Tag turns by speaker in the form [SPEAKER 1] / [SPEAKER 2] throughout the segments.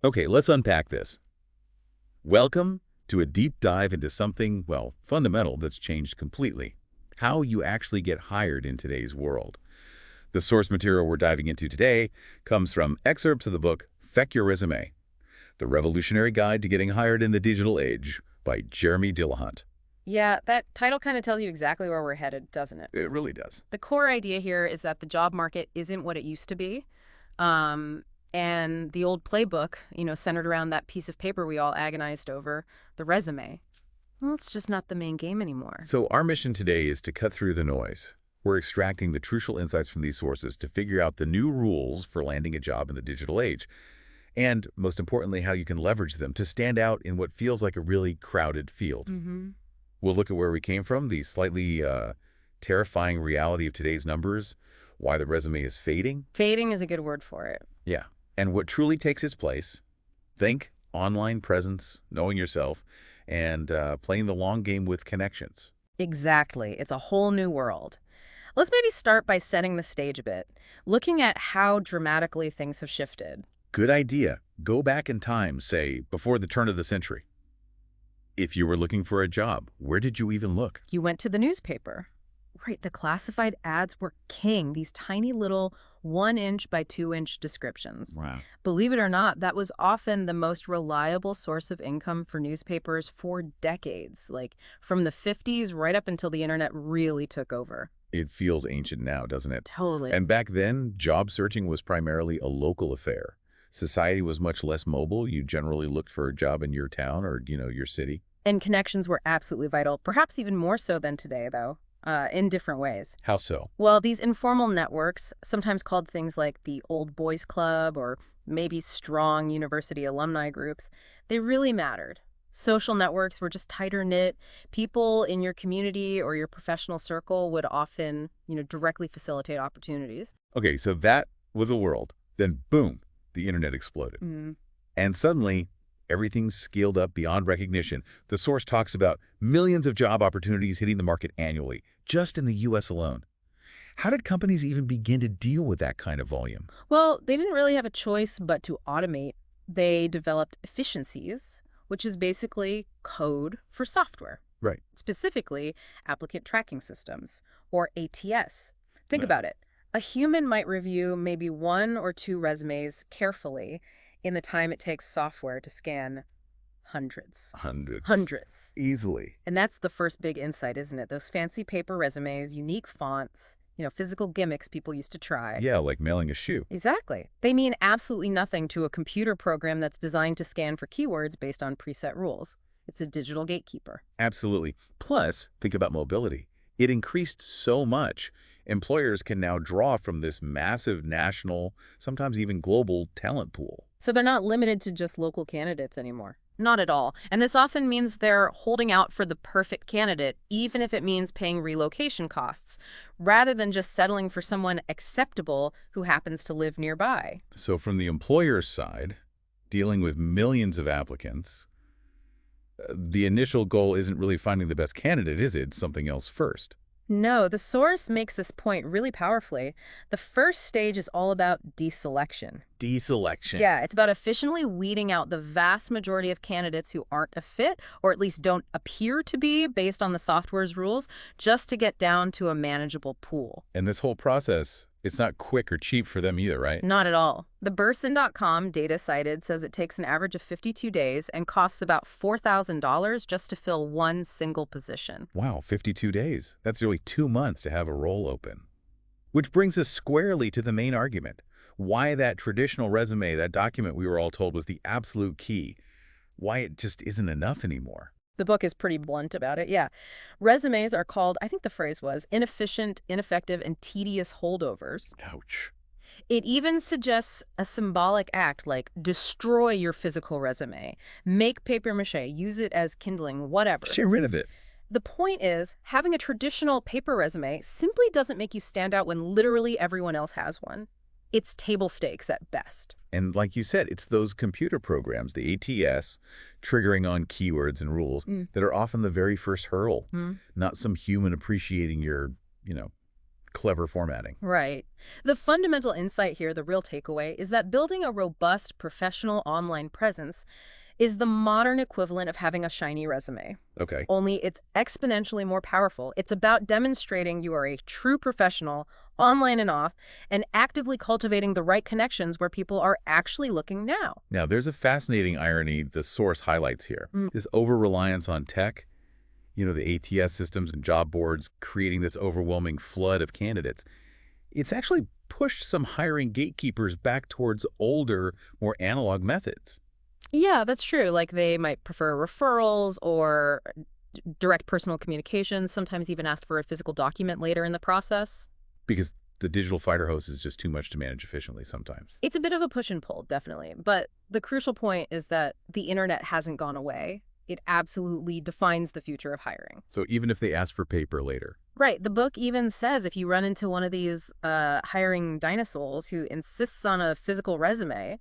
[SPEAKER 1] Okay, let's unpack this. Welcome to a deep dive into something, well, fundamental that's changed completely. How you actually get hired in today's world. The source material we're diving into today comes from excerpts of the book Feck Your Resume, The Revolutionary Guide to Getting Hired in the Digital Age by Jeremy Dillahunt.
[SPEAKER 2] Yeah, that title kind of tells you exactly where we're headed, doesn't it?
[SPEAKER 1] It really does.
[SPEAKER 2] The core idea here is that the job market isn't what it used to be. Um, and the old playbook, centered around that piece of paper we all agonized over, the resume, well, it's just not the main game anymore.
[SPEAKER 1] So our mission today is to cut through the noise. We're extracting the crucial insights from these sources to figure out the new rules for landing a job in the digital age. And most importantly, how you can leverage them to stand out in what feels like a really crowded field.
[SPEAKER 2] Mm-hmm.
[SPEAKER 1] We'll look at where we came from, the slightly terrifying reality of today's numbers, why the resume is fading.
[SPEAKER 2] Fading is a good word for it.
[SPEAKER 1] Yeah. And what truly takes its place. Think online presence, knowing yourself, and playing the long game with connections.
[SPEAKER 2] Exactly. It's a whole new world. Let's maybe start by setting the stage a bit, looking at how dramatically things have shifted.
[SPEAKER 1] Good idea. Go back in time, say, before the turn of the century. If you were looking for a job, where did you even look?
[SPEAKER 2] You went to the newspaper. Right, the classified ads were king, these tiny little 1-inch by 2-inch descriptions.
[SPEAKER 1] Wow.
[SPEAKER 2] Believe it or not, that was often the most reliable source of income for newspapers for decades, like from the 50s right up until the internet really took over.
[SPEAKER 1] It feels ancient now, doesn't it?
[SPEAKER 2] Totally.
[SPEAKER 1] And back then, job searching was primarily a local affair. Society was much less mobile. You generally looked for a job in your town or, your city.
[SPEAKER 2] And connections were absolutely vital, perhaps even more so than today, though. In different ways.
[SPEAKER 1] How so?
[SPEAKER 2] Well, these informal networks, sometimes called things like the Old Boys Club or maybe strong university alumni groups, they really mattered. Social networks were just tighter knit. People in your community or your professional circle would often, directly facilitate opportunities.
[SPEAKER 1] Okay, so that was a world. Then boom, the internet exploded.
[SPEAKER 2] Mm.
[SPEAKER 1] And suddenly, everything's scaled up beyond recognition. The source talks about millions of job opportunities hitting the market annually, just in the U.S. alone. How did companies even begin to deal with that kind of volume?
[SPEAKER 2] Well, they didn't really have a choice but to automate. They developed efficiencies, which is basically code for software.
[SPEAKER 1] Right.
[SPEAKER 2] Specifically, applicant tracking systems, or ATS. Think
[SPEAKER 1] Yeah.
[SPEAKER 2] about it. A human might review maybe 1 or 2 resumes carefully in the time it takes software to scan hundreds.
[SPEAKER 1] Hundreds.
[SPEAKER 2] Hundreds.
[SPEAKER 1] Easily.
[SPEAKER 2] And that's the first big insight, isn't it? Those fancy paper resumes, unique fonts, physical gimmicks people used to try.
[SPEAKER 1] Yeah, like mailing a shoe.
[SPEAKER 2] Exactly. They mean absolutely nothing to a computer program that's designed to scan for keywords based on preset rules. It's a digital gatekeeper.
[SPEAKER 1] Absolutely. Plus, think about mobility. It increased so much. Employers can now draw from this massive national, sometimes even global talent pool.
[SPEAKER 2] So they're not limited to just local candidates anymore. Not at all. And this often means they're holding out for the perfect candidate, even if it means paying relocation costs, rather than just settling for someone acceptable who happens to live nearby.
[SPEAKER 1] So from the employer's side, dealing with millions of applicants, the initial goal isn't really finding the best candidate, is it? It's something else first.
[SPEAKER 2] No, the source makes this point really powerfully. The first stage is all about deselection.
[SPEAKER 1] Deselection.
[SPEAKER 2] Yeah, it's about efficiently weeding out the vast majority of candidates who aren't a fit, or at least don't appear to be based on the software's rules, just to get down to a manageable pool.
[SPEAKER 1] And this whole process, it's not quick or cheap for them either, right?
[SPEAKER 2] Not at all. The Burson.com data cited says it takes an average of 52 days and costs about $4,000 just to fill one single position.
[SPEAKER 1] Wow, 52 days. That's nearly 2 months to have a role open. Which brings us squarely to the main argument. Why that traditional resume, that document we were all told was the absolute key. Why it just isn't enough anymore.
[SPEAKER 2] The book is pretty blunt about it, yeah. Resumes are called, I think the phrase was, inefficient, ineffective, and tedious holdovers.
[SPEAKER 1] Ouch.
[SPEAKER 2] It even suggests a symbolic act like destroy your physical resume, make papier-mâché, use it as kindling, whatever.
[SPEAKER 1] Get rid of it.
[SPEAKER 2] The point is, having a traditional paper resume simply doesn't make you stand out when literally everyone else has one. It's table stakes at best.
[SPEAKER 1] And like you said, it's those computer programs, the ATS, triggering on keywords and rules that are often the very first hurdle, not some human appreciating your, clever formatting.
[SPEAKER 2] Right. The fundamental insight here, the real takeaway, is that building a robust professional online presence is the modern equivalent of having a shiny resume.
[SPEAKER 1] Okay.
[SPEAKER 2] Only it's exponentially more powerful. It's about demonstrating you are a true professional, online and off, and actively cultivating the right connections where people are actually looking now.
[SPEAKER 1] Now, there's a fascinating irony the source highlights here. This over-reliance on tech, the ATS systems and job boards creating this overwhelming flood of candidates. It's actually pushed some hiring gatekeepers back towards older, more analog methods.
[SPEAKER 2] Yeah, that's true. Like they might prefer referrals or direct personal communications, sometimes even asked for a physical document later in the process.
[SPEAKER 1] Because the digital fighter hose is just too much to manage efficiently sometimes.
[SPEAKER 2] It's a bit of a push and pull, definitely. But the crucial point is that the internet hasn't gone away. It absolutely defines the future of hiring.
[SPEAKER 1] So even if they ask for paper later.
[SPEAKER 2] Right. The book even says if you run into one of these hiring dinosaurs who insists on a physical resume,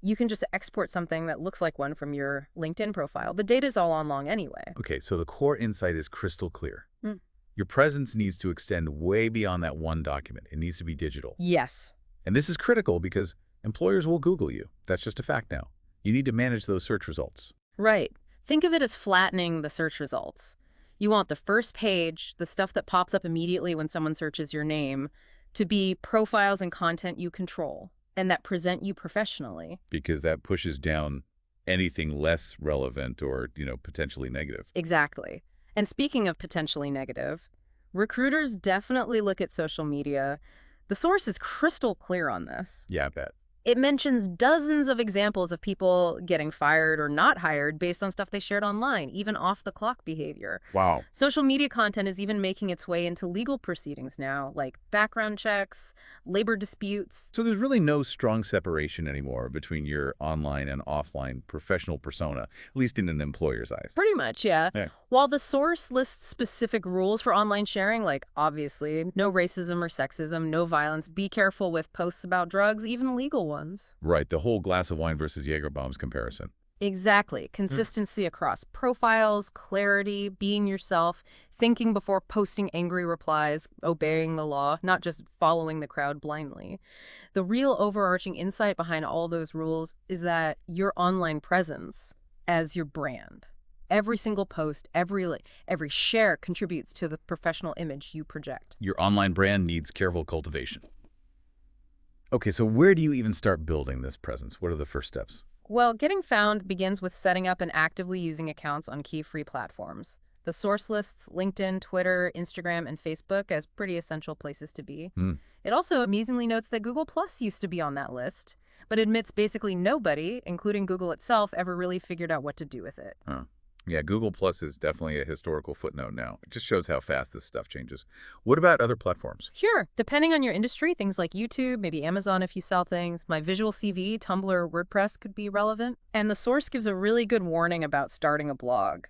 [SPEAKER 2] you can just export something that looks like one from your LinkedIn profile. The data's all on long anyway.
[SPEAKER 1] Okay, so the core insight is crystal clear.
[SPEAKER 2] Mm.
[SPEAKER 1] Your presence needs to extend way beyond that one document. It needs to be digital.
[SPEAKER 2] Yes.
[SPEAKER 1] And this is critical because employers will Google you. That's just a fact now. You need to manage those search results.
[SPEAKER 2] Right. Think of it as flattening the search results. You want the first page, the stuff that pops up immediately when someone searches your name, to be profiles and content you control and that present you professionally.
[SPEAKER 1] Because that pushes down anything less relevant or, potentially negative.
[SPEAKER 2] Exactly. And speaking of potentially negative, recruiters definitely look at social media. The source is crystal clear on this.
[SPEAKER 1] Yeah, I bet.
[SPEAKER 2] It mentions dozens of examples of people getting fired or not hired based on stuff they shared online, even off-the-clock behavior.
[SPEAKER 1] Wow.
[SPEAKER 2] Social media content is even making its way into legal proceedings now, like background checks, labor disputes.
[SPEAKER 1] So there's really no strong separation anymore between your online and offline professional persona, at least in an employer's eyes.
[SPEAKER 2] Pretty much, yeah.
[SPEAKER 1] Yeah.
[SPEAKER 2] While the source lists specific rules for online sharing, like obviously no racism or sexism, no violence, be careful with posts about drugs, even legal ones.
[SPEAKER 1] Right, the whole glass of wine versus Jaeger bombs comparison.
[SPEAKER 2] Exactly. Consistency across profiles, clarity, being yourself, thinking before posting angry replies, obeying the law, not just following the crowd blindly. The real overarching insight behind all those rules is that your online presence as your brand. Every single post, every share contributes to the professional image you project.
[SPEAKER 1] Your online brand needs careful cultivation. Okay, so where do you even start building this presence? What are the first steps?
[SPEAKER 2] Well, getting found begins with setting up and actively using accounts on key free platforms. The source lists LinkedIn, Twitter, Instagram, and Facebook as pretty essential places to be. It also amusingly notes that Google Plus used to be on that list, but admits basically nobody, including Google itself, ever really figured out what to do with it.
[SPEAKER 1] Huh. Yeah, Google Plus is definitely a historical footnote now. It just shows how fast this stuff changes. What about other platforms?
[SPEAKER 2] Sure. Depending on your industry, things like YouTube, maybe Amazon if you sell things, My Visual CV, Tumblr, WordPress could be relevant. And the source gives a really good warning about starting a blog.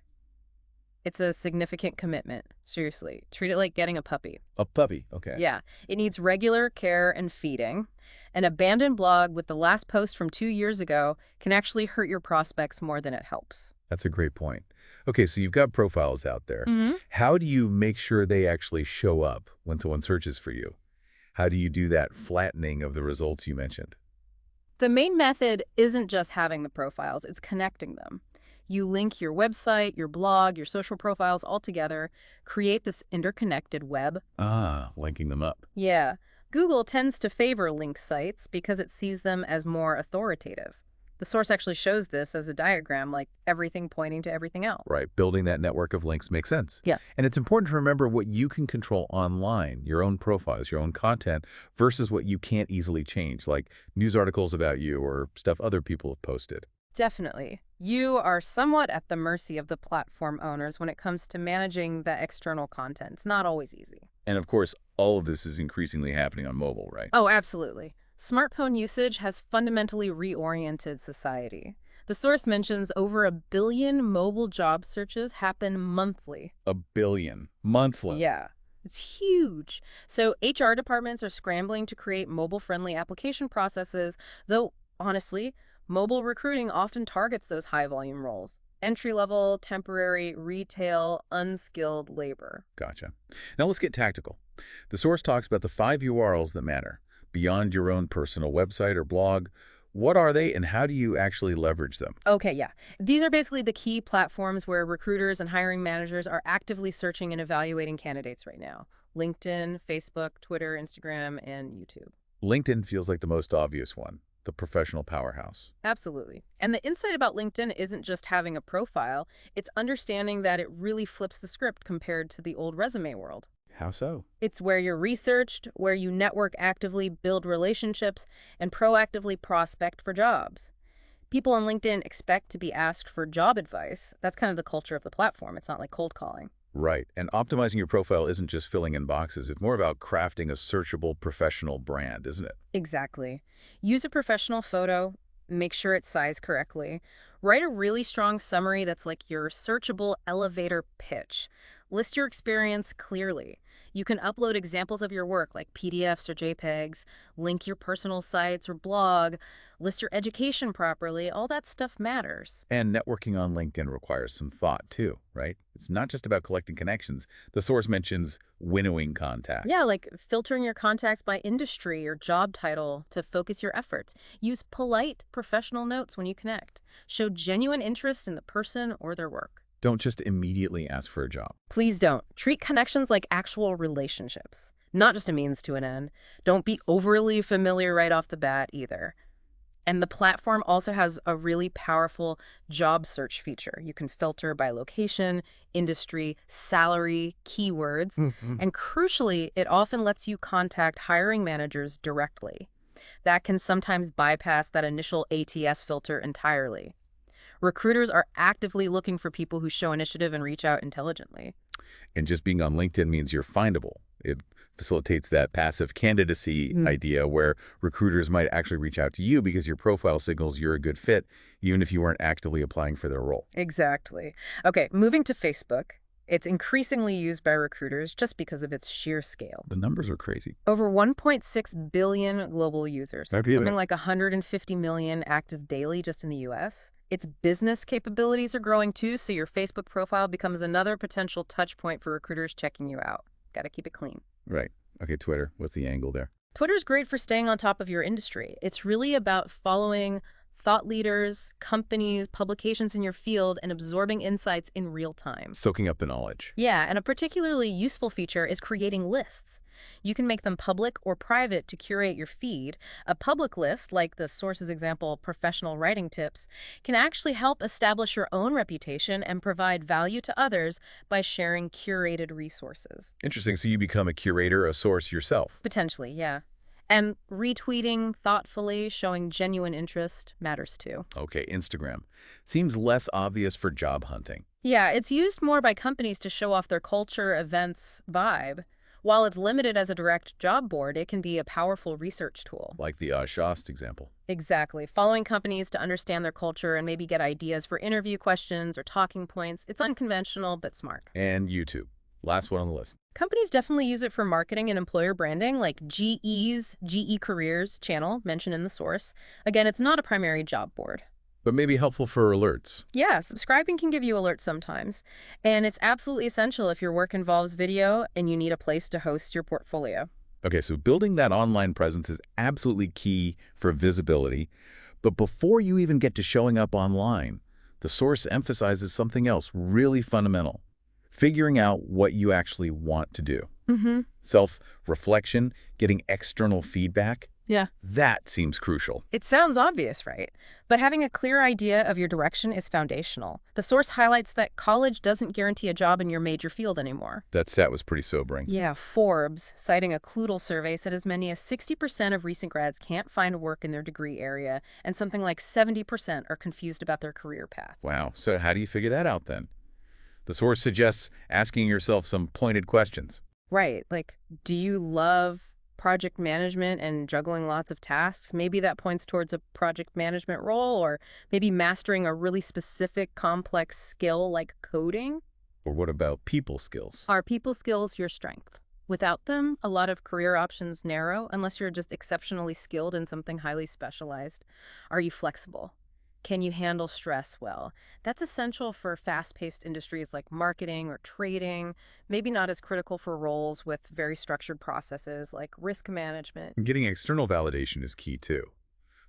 [SPEAKER 2] It's a significant commitment. Seriously. Treat it like getting a puppy.
[SPEAKER 1] A puppy, okay.
[SPEAKER 2] Yeah. It needs regular care and feeding. An abandoned blog with the last post from 2 years ago can actually hurt your prospects more than it helps.
[SPEAKER 1] That's a great point. Okay, so you've got profiles out there. How do you make sure they actually show up when someone searches for you? How do you do that flattening of the results you mentioned?
[SPEAKER 2] The main method isn't just having the profiles, it's connecting them. You link your website, your blog, your social profiles all together, create this interconnected web.
[SPEAKER 1] Ah, linking them up.
[SPEAKER 2] Yeah. Google tends to favor linked sites because it sees them as more authoritative. The source actually shows this as a diagram, like everything pointing to everything else.
[SPEAKER 1] Right, building that network of links makes sense.
[SPEAKER 2] Yeah.
[SPEAKER 1] And it's important to remember what you can control online, your own profiles, your own content, versus what you can't easily change, like news articles about you or stuff other people have posted.
[SPEAKER 2] Definitely. You are somewhat at the mercy of the platform owners when it comes to managing the external content. It's not always easy.
[SPEAKER 1] And of course, all of this is increasingly happening on mobile, right?
[SPEAKER 2] Oh, absolutely. Smartphone usage has fundamentally reoriented society. The source mentions over 1 billion mobile job searches happen monthly.
[SPEAKER 1] 1 billion monthly.
[SPEAKER 2] Yeah, it's huge. So HR departments are scrambling to create mobile-friendly application processes, though, honestly, mobile recruiting often targets those high-volume roles. Entry-level, temporary, retail, unskilled labor.
[SPEAKER 1] Gotcha. Now let's get tactical. The source talks about the 5 URLs that matter, beyond your own personal website or blog. What are they, and how do you actually leverage them?
[SPEAKER 2] Okay, yeah. These are basically the key platforms where recruiters and hiring managers are actively searching and evaluating candidates right now. LinkedIn, Facebook, Twitter, Instagram, and YouTube.
[SPEAKER 1] LinkedIn feels like the most obvious one, the professional powerhouse.
[SPEAKER 2] Absolutely. And the insight about LinkedIn isn't just having a profile, it's understanding that it really flips the script compared to the old resume world.
[SPEAKER 1] How so?
[SPEAKER 2] It's where you're researched, where you network actively, build relationships, and proactively prospect for jobs. People on LinkedIn expect to be asked for job advice. That's kind of the culture of the platform. It's not like cold calling.
[SPEAKER 1] Right. And optimizing your profile isn't just filling in boxes. It's more about crafting a searchable professional brand, isn't it?
[SPEAKER 2] Exactly. Use a professional photo, make sure it's sized correctly. Write a really strong summary that's like your searchable elevator pitch. List your experience clearly. You can upload examples of your work like PDFs or JPEGs, link your personal sites or blog, list your education properly. All that stuff matters.
[SPEAKER 1] And networking on LinkedIn requires some thought too, right? It's not just about collecting connections. The source mentions winnowing contacts.
[SPEAKER 2] Yeah, like filtering your contacts by industry or job title to focus your efforts. Use polite, professional notes when you connect. Show genuine interest in the person or their work.
[SPEAKER 1] Don't just immediately ask for a job.
[SPEAKER 2] Please don't. Treat connections like actual relationships, not just a means to an end. Don't be overly familiar right off the bat either. And the platform also has a really powerful job search feature. You can filter by location, industry, salary, keywords, and crucially, it often lets you contact hiring managers directly. That can sometimes bypass that initial ATS filter entirely. Recruiters are actively looking for people who show initiative and reach out intelligently.
[SPEAKER 1] And just being on LinkedIn means you're findable. It facilitates that passive candidacy idea where recruiters might actually reach out to you because your profile signals you're a good fit, even if you weren't actively applying for their role.
[SPEAKER 2] Exactly. Okay, moving to Facebook. It's increasingly used by recruiters just because of its sheer scale.
[SPEAKER 1] The numbers are crazy.
[SPEAKER 2] Over 1.6 billion global users,
[SPEAKER 1] I believe it.
[SPEAKER 2] something like 150 million active daily just in the US. Its business capabilities are growing too, so your Facebook profile becomes another potential touch point for recruiters checking you out. Got to keep it clean.
[SPEAKER 1] Right. Okay, Twitter. What's the angle there?
[SPEAKER 2] Twitter's great for staying on top of your industry. It's really about following thought leaders, companies, publications in your field, and absorbing insights in real time.
[SPEAKER 1] Soaking up the knowledge.
[SPEAKER 2] Yeah, and a particularly useful feature is creating lists. You can make them public or private to curate your feed. A public list, like the source's example, professional writing tips, can actually help establish your own reputation and provide value to others by sharing curated resources.
[SPEAKER 1] Interesting. So you become a curator, a source yourself.
[SPEAKER 2] Potentially, yeah. And retweeting thoughtfully, showing genuine interest matters too.
[SPEAKER 1] Okay, Instagram. Seems less obvious for job hunting.
[SPEAKER 2] Yeah, it's used more by companies to show off their culture, events, vibe. While it's limited as a direct job board, it can be a powerful research tool.
[SPEAKER 1] Like the Shost example.
[SPEAKER 2] Exactly. Following companies to understand their culture and maybe get ideas for interview questions or talking points. It's unconventional, but smart.
[SPEAKER 1] And YouTube. Last one on the list.
[SPEAKER 2] Companies definitely use it for marketing and employer branding, like GE's GE Careers channel mentioned in the source. Again, it's not a primary job board.
[SPEAKER 1] But maybe helpful for alerts.
[SPEAKER 2] Yeah, subscribing can give you alerts sometimes. And it's absolutely essential if your work involves video and you need a place to host your portfolio.
[SPEAKER 1] Okay, so building that online presence is absolutely key for visibility. But before you even get to showing up online, the source emphasizes something else really fundamental. Figuring out what you actually want to do. Self-reflection, getting external feedback.
[SPEAKER 2] Yeah.
[SPEAKER 1] That seems crucial.
[SPEAKER 2] It sounds obvious, right? But having a clear idea of your direction is foundational. The source highlights that college doesn't guarantee a job in your major field anymore.
[SPEAKER 1] That stat was pretty sobering.
[SPEAKER 2] Yeah, Forbes, citing a Kloodle survey, said as many as 60% of recent grads can't find work in their degree area, and something like 70% are confused about their career path.
[SPEAKER 1] Wow. So how do you figure that out then? The source suggests asking yourself some pointed questions.
[SPEAKER 2] Right. Like, do you love project management and juggling lots of tasks? Maybe that points towards a project management role, or maybe mastering a really specific, complex skill like coding.
[SPEAKER 1] Or what about people skills?
[SPEAKER 2] Are people skills your strength? Without them, a lot of career options narrow unless you're just exceptionally skilled in something highly specialized. Are you flexible? Can you handle stress well? That's essential for fast-paced industries like marketing or trading, maybe not as critical for roles with very structured processes like risk management.
[SPEAKER 1] Getting external validation is key too.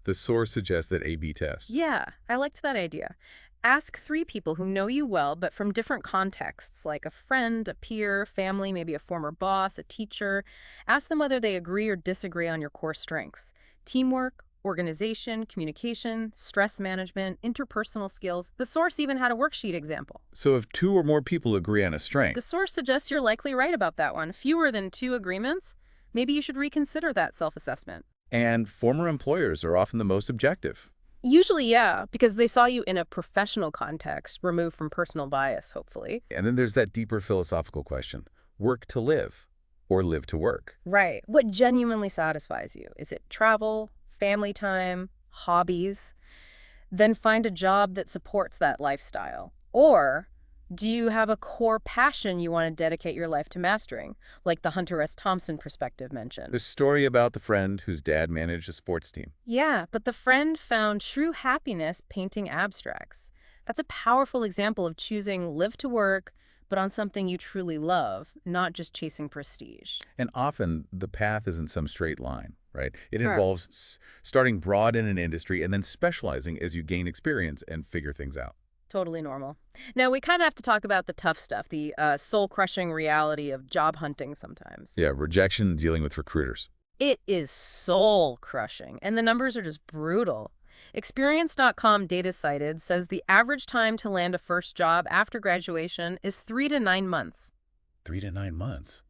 [SPEAKER 1] The source suggests that A/B test.
[SPEAKER 2] Yeah, I liked that idea. Ask three people who know you well, but from different contexts, like a friend, a peer, family, maybe a former boss, a teacher. Ask them whether they agree or disagree on your core strengths. Teamwork, organization, communication, stress management, interpersonal skills. The source even had a worksheet example.
[SPEAKER 1] So if two or more people agree on a
[SPEAKER 2] The
[SPEAKER 1] strength,
[SPEAKER 2] source suggests you're likely right about that one. Fewer than two agreements? Maybe you should reconsider that self-assessment.
[SPEAKER 1] and former employers are often the most objective.
[SPEAKER 2] Usually, yeah, because they saw you in a professional context, removed from personal bias, hopefully.
[SPEAKER 1] And then there's that deeper philosophical question: work to live or live to work?
[SPEAKER 2] Right. What genuinely satisfies you? Is it travel, family time, hobbies? Then find a job that supports that lifestyle. Or do you have a core passion you want to dedicate your life to mastering, like the Hunter S. Thompson perspective mentioned?
[SPEAKER 1] The story about the friend whose dad managed a sports team.
[SPEAKER 2] Yeah, but the friend found true happiness painting abstracts. That's a powerful example of choosing live to work, but on something you truly love, not just chasing prestige.
[SPEAKER 1] And often the path isn't some straight line, right? It
[SPEAKER 2] Sure.
[SPEAKER 1] involves starting broad in an industry and then specializing as you gain experience and figure things out.
[SPEAKER 2] Totally normal. Now, we kind of have to talk about the tough stuff, the soul-crushing reality of job hunting sometimes.
[SPEAKER 1] Yeah, rejection, dealing with recruiters.
[SPEAKER 2] It is soul-crushing, and the numbers are just brutal. Experience.com data cited says the average time to land a first job after graduation is 3 to 9 months.
[SPEAKER 1] 3 to 9 months.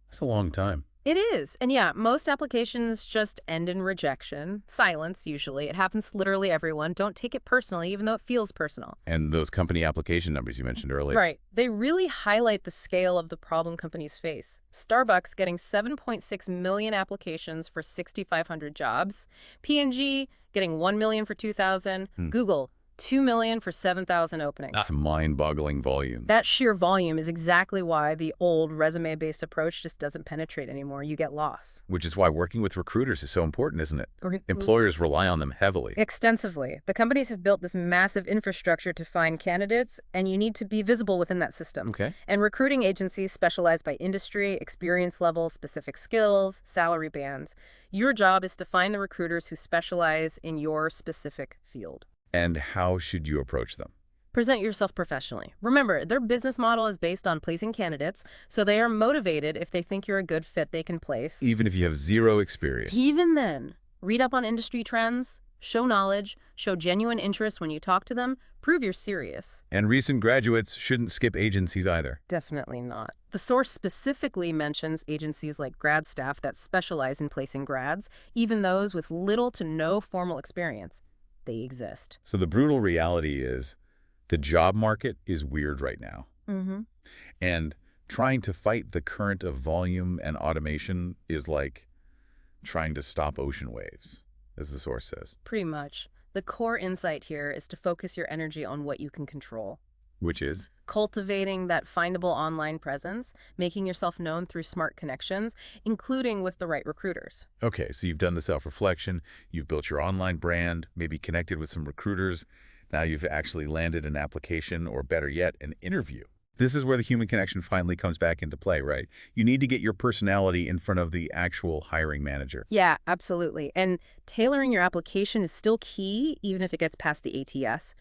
[SPEAKER 1] That's a long time.
[SPEAKER 2] It is. And yeah, most applications just end in rejection. Silence, usually. It happens to literally everyone. Don't take it personally, even though it feels personal.
[SPEAKER 1] And those company application numbers you mentioned earlier.
[SPEAKER 2] Right. They really highlight the scale of the problem companies face. Starbucks getting 7.6 million applications for 6,500 jobs. P&G getting 1 million for 2,000. Google, 2 million for 7,000 openings.
[SPEAKER 1] That's a mind-boggling volume.
[SPEAKER 2] That sheer volume is exactly why the old resume-based approach just doesn't penetrate anymore. You get lost.
[SPEAKER 1] Which is why working with recruiters is so important, isn't it?
[SPEAKER 2] Or-
[SPEAKER 1] Employers rely on them heavily.
[SPEAKER 2] Extensively. The companies have built this massive infrastructure to find candidates, and you need to be visible within that system.
[SPEAKER 1] Okay.
[SPEAKER 2] And recruiting agencies specialize by industry, experience level, specific skills, salary bands. Your job is to find the recruiters who specialize in your specific field.
[SPEAKER 1] And how should you approach them?
[SPEAKER 2] Present yourself professionally. Remember, their business model is based on placing candidates, so they are motivated if they think you're a good fit they can place.
[SPEAKER 1] Even if you have zero experience.
[SPEAKER 2] Even then, read up on industry trends, show knowledge, show genuine interest when you talk to them, prove you're serious.
[SPEAKER 1] And recent graduates shouldn't skip agencies either.
[SPEAKER 2] Definitely not. The source specifically mentions agencies like grad staff that specialize in placing grads, even those with little to no formal experience. They exist.
[SPEAKER 1] So the brutal reality is the job market is weird right now.
[SPEAKER 2] Mm-hmm.
[SPEAKER 1] And trying to fight the current of volume and automation is like trying to stop ocean waves, as the source says.
[SPEAKER 2] Pretty much. The core insight here is to focus your energy on what you can control.
[SPEAKER 1] Which is?
[SPEAKER 2] Cultivating that findable online presence, making yourself known through smart connections, including with the right recruiters.
[SPEAKER 1] Okay, so you've done the self-reflection, you've built your online brand, maybe connected with some recruiters. Now you've actually landed an application, or better yet, an interview. This is where the human connection finally comes back into play, right? You need to get your personality in front of the actual hiring manager.
[SPEAKER 2] Yeah, absolutely. And tailoring your application is still key, even if it gets past the ATS.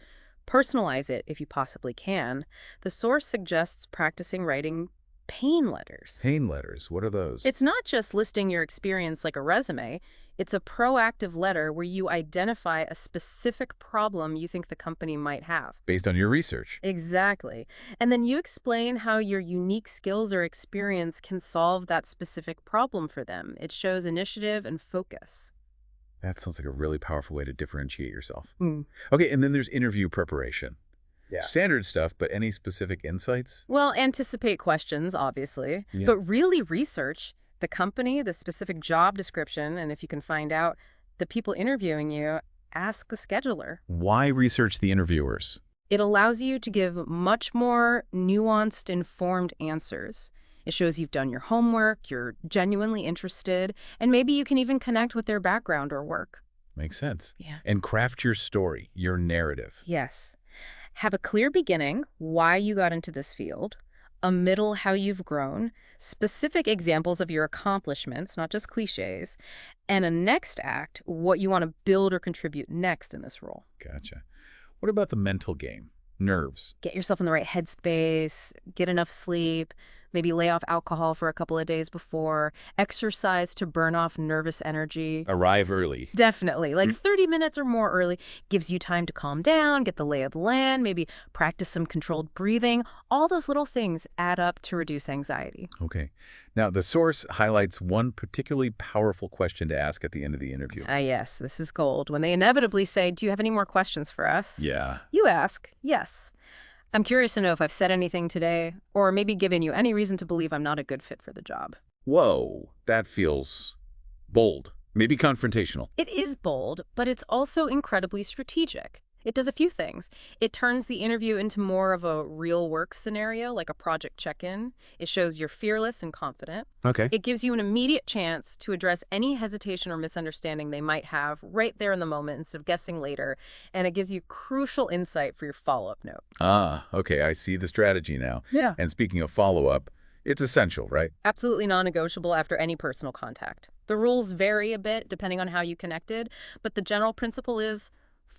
[SPEAKER 2] Personalize it if you possibly can. The source suggests practicing writing pain letters.
[SPEAKER 1] Pain letters, what are those?
[SPEAKER 2] It's not just listing your experience like a resume. It's a proactive letter where you identify a specific problem you think the company might have.
[SPEAKER 1] Based on your research.
[SPEAKER 2] Exactly. And then you explain how your unique skills or experience can solve that specific problem for them. It shows initiative and focus.
[SPEAKER 1] That sounds like a really powerful way to differentiate yourself.
[SPEAKER 2] Mm.
[SPEAKER 1] Okay, and then there's interview preparation.
[SPEAKER 3] Yeah.
[SPEAKER 1] Standard stuff, but any specific insights?
[SPEAKER 2] Well, anticipate questions, obviously,
[SPEAKER 1] Yeah.
[SPEAKER 2] but really research the company, the specific job description, and if you can find out the people interviewing you, ask the scheduler.
[SPEAKER 1] Why research the interviewers?
[SPEAKER 2] It allows you to give much more nuanced, informed answers. It shows you've done your homework, you're genuinely interested, and maybe you can even connect with their background or work.
[SPEAKER 1] Makes sense.
[SPEAKER 2] Yeah.
[SPEAKER 1] And craft your story, your narrative.
[SPEAKER 2] Yes. Have a clear beginning, why you got into this field, a middle, how you've grown, specific examples of your accomplishments, not just cliches, and a next act, what you want to build or contribute next in this role.
[SPEAKER 1] Gotcha. What about the mental game? Nerves.
[SPEAKER 2] Get yourself in the right headspace, get enough sleep, maybe lay off alcohol for a couple of days before, exercise to burn off nervous energy.
[SPEAKER 1] Arrive early.
[SPEAKER 2] Definitely. Like 30 minutes or more early gives you time to calm down, get the lay of the land, maybe practice some controlled breathing. All those little things add up to reduce anxiety.
[SPEAKER 1] Okay. Now, the source highlights one particularly powerful question to ask at the end of the interview.
[SPEAKER 2] Yes, this is gold. When they inevitably say, "Do you have any more questions for us?"
[SPEAKER 1] Yeah.
[SPEAKER 2] You ask, "Yes. I'm curious to know if I've said anything today, or maybe given you any reason to believe I'm not a good fit for the job."
[SPEAKER 1] Whoa, that feels bold, maybe confrontational.
[SPEAKER 2] It is bold, but it's also incredibly strategic. It does a few things. It turns the interview into more of a real work scenario, like a project check-in. It shows you're fearless and confident.
[SPEAKER 1] Okay.
[SPEAKER 2] It gives you an immediate chance to address any hesitation or misunderstanding they might have right there in the moment instead of guessing later. And it gives you crucial insight for your follow-up note.
[SPEAKER 1] Ah, okay, I see the strategy now.
[SPEAKER 2] Yeah.
[SPEAKER 1] And speaking of follow-up, it's essential, right?
[SPEAKER 2] Absolutely non-negotiable after any personal contact. The rules vary a bit depending on how you connected, but the general principle is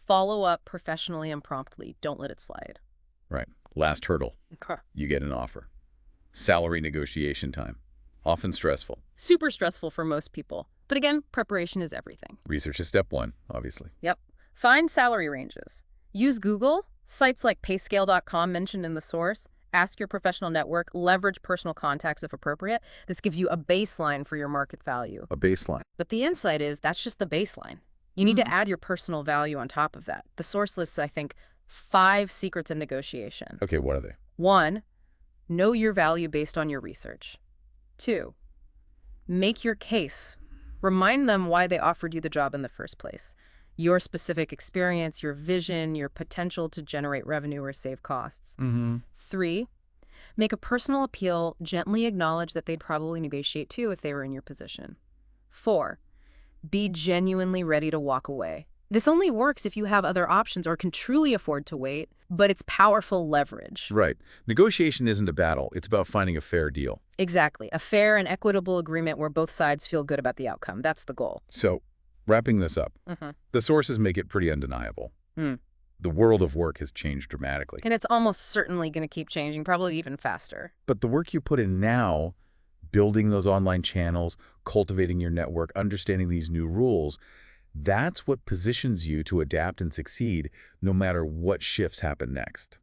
[SPEAKER 2] follow up professionally and promptly. Don't let it slide.
[SPEAKER 1] Right. Last hurdle.
[SPEAKER 2] Okay.
[SPEAKER 1] You get an offer. Salary negotiation time. Often stressful.
[SPEAKER 2] Super stressful for most people. But again, preparation is everything.
[SPEAKER 1] Research is step one, obviously.
[SPEAKER 2] Yep. Find salary ranges. Use Google, sites like payscale.com mentioned in the source. Ask your professional network, leverage personal contacts if appropriate. This gives you a baseline for your market value.
[SPEAKER 1] A baseline.
[SPEAKER 2] But the insight is that's just the baseline. You need to add your personal value on top of that. The source lists, I think, 5 secrets of negotiation.
[SPEAKER 1] Okay, what are they?
[SPEAKER 2] 1, know your value based on your research. 2, make your case. Remind them why they offered you the job in the first place. Your specific experience, your vision, your potential to generate revenue or save costs. 3, make a personal appeal, gently acknowledge that they'd probably negotiate too if they were in your position. 4, be genuinely ready to walk away. This only works if you have other options or can truly afford to wait, but it's powerful leverage.
[SPEAKER 1] Right. Negotiation isn't a battle. It's about finding a fair deal.
[SPEAKER 2] Exactly. A fair and equitable agreement where both sides feel good about the outcome. That's the goal.
[SPEAKER 1] So, wrapping this up, the sources make it pretty undeniable. The world of work has changed dramatically.
[SPEAKER 2] And it's almost certainly going to keep changing, probably even faster.
[SPEAKER 1] But the work you put in now, building those online channels, cultivating your network, understanding these new rules, that's what positions you to adapt and succeed no matter what shifts happen next.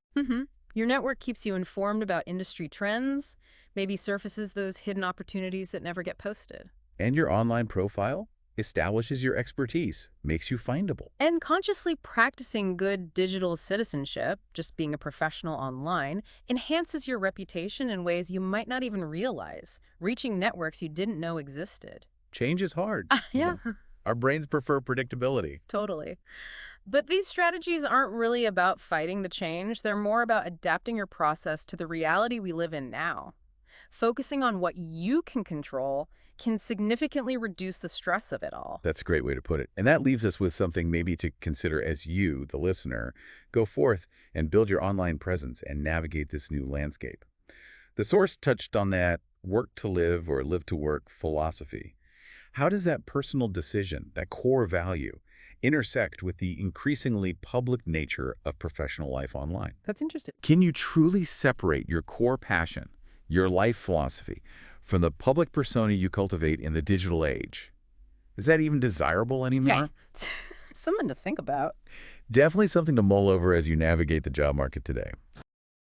[SPEAKER 2] Your network keeps you informed about industry trends, maybe surfaces those hidden opportunities that never get posted.
[SPEAKER 1] And your online profile establishes your expertise, makes you findable.
[SPEAKER 2] And consciously practicing good digital citizenship, just being a professional online, enhances your reputation in ways you might not even realize, reaching networks you didn't know existed.
[SPEAKER 1] Change is hard.
[SPEAKER 2] Yeah.
[SPEAKER 1] Our brains prefer predictability.
[SPEAKER 2] Totally. But these strategies aren't really about fighting the change. They're more about adapting your process to the reality we live in now. Focusing on what you can control can significantly reduce the stress of it all.
[SPEAKER 1] That's a great way to put it. And that leaves us with something maybe to consider as you, the listener, go forth and build your online presence and navigate this new landscape. The source touched on that work to live or live to work philosophy. How does that personal decision, that core value, intersect with the increasingly public nature of professional life online?
[SPEAKER 2] That's interesting.
[SPEAKER 1] Can you truly separate your core passion, your life philosophy, from the public persona you cultivate in the digital age? Is that even desirable anymore?
[SPEAKER 2] Something to think about.
[SPEAKER 1] Definitely something to mull over as you navigate the job market today.